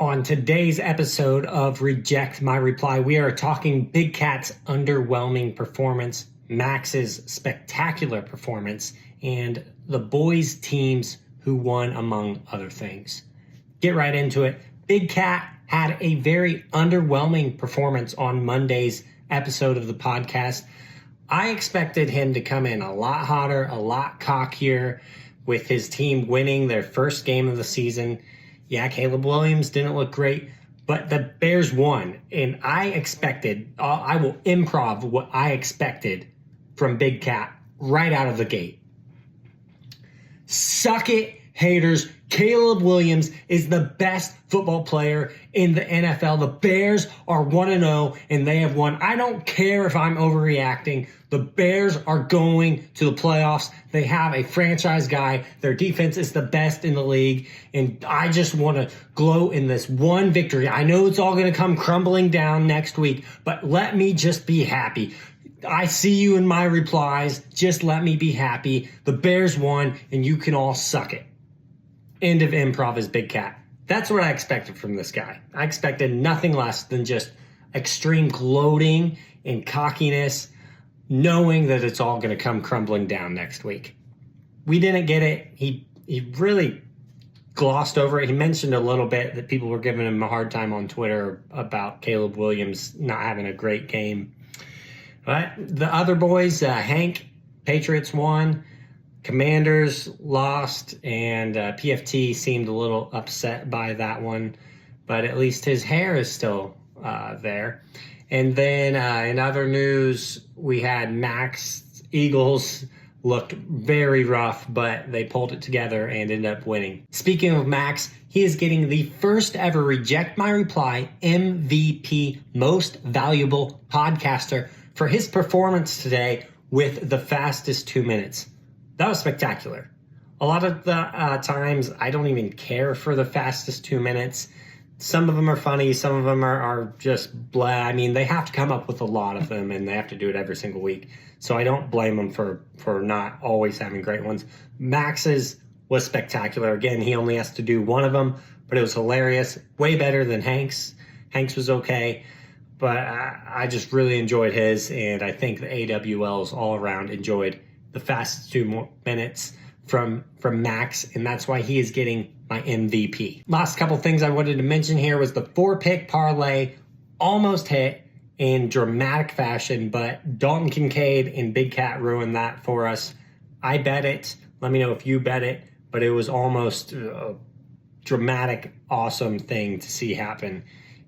On today's episode of Reject My Reply, we are talking Big Cat's underwhelming performance, Max's spectacular performance, and the boys' teams who won, among other things. Get right into it. Big Cat had a very underwhelming performance on Monday's episode of the podcast. I expected him to come in a lot hotter, a lot cockier, with his team winning their first game of the season. Yeah, Caleb Williams didn't look great, but the Bears won. And I will improv what I expected from Big Cat right out of the gate. Suck it, haters. Caleb Williams is the best football player in the NFL. The Bears are 1-0 and they have won. I don't care if I'm overreacting. The Bears are going to the playoffs. They have a franchise guy. Their defense is the best in the league. And I just want to glow in this one victory. I know it's all going to come crumbling down next week, but let me just be happy. I see you in my replies. Just let me be happy. The Bears won and you can all suck it. End of improv is Big Cat. That's what I expected from this guy. I expected nothing less than just extreme gloating and cockiness, knowing that it's all going to come crumbling down next week. We didn't get it. He really glossed over it. He mentioned a little bit that people were giving him a hard time on Twitter about Caleb Williams not having a great game. But the other boys, Hank, Patriots won. Commanders lost, and PFT seemed a little upset by that one, but at least his hair is still there. And then in other news, we had Max. Eagles looked very rough, but they pulled it together and ended up winning. Speaking of Max, he is getting the first ever Reject My Reply MVP Most Valuable Podcaster for his performance today with the fastest 2 minutes. That was spectacular. A lot of the times, I don't even care for the fastest 2 minutes. Some of them are funny. Some of them are just blah. I mean, they have to come up with a lot of them, and they have to do it every single week. So I don't blame them for not always having great ones. Max's was spectacular. Again, he only has to do one of them, but it was hilarious. Way better than Hank's. Hank's was okay, but I just really enjoyed his, and I think the AWLs all around enjoyed the fastest 2 minutes from Max, and that's why he is getting my MVP. Last couple things I wanted to mention here was the 4-pick parlay almost hit in dramatic fashion, but Dalton Kincaid and Big Cat ruined that for us. I bet it. Let me know if you bet it, but it was almost a dramatic, awesome thing to see happen.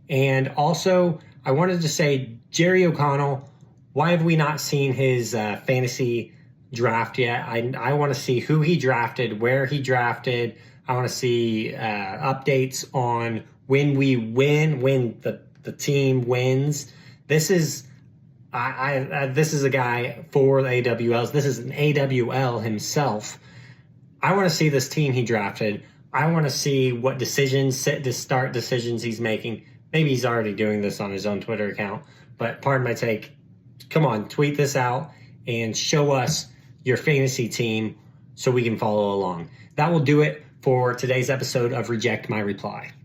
And also, I wanted to say, Jerry O'Connell, why have we not seen his fantasy draft yet? I want to see who he drafted, where he drafted. I want to see updates on when we win, when the team wins. This is this is a guy for the AWLs. This is an AWL himself. I want to see this team he drafted. I want to see what decisions, set to start decisions he's making. Maybe he's already doing this on his own Twitter account, but pardon my take. Come on, tweet this out and show us your fantasy team so we can follow along. That will do it for today's episode of Reject My Reply.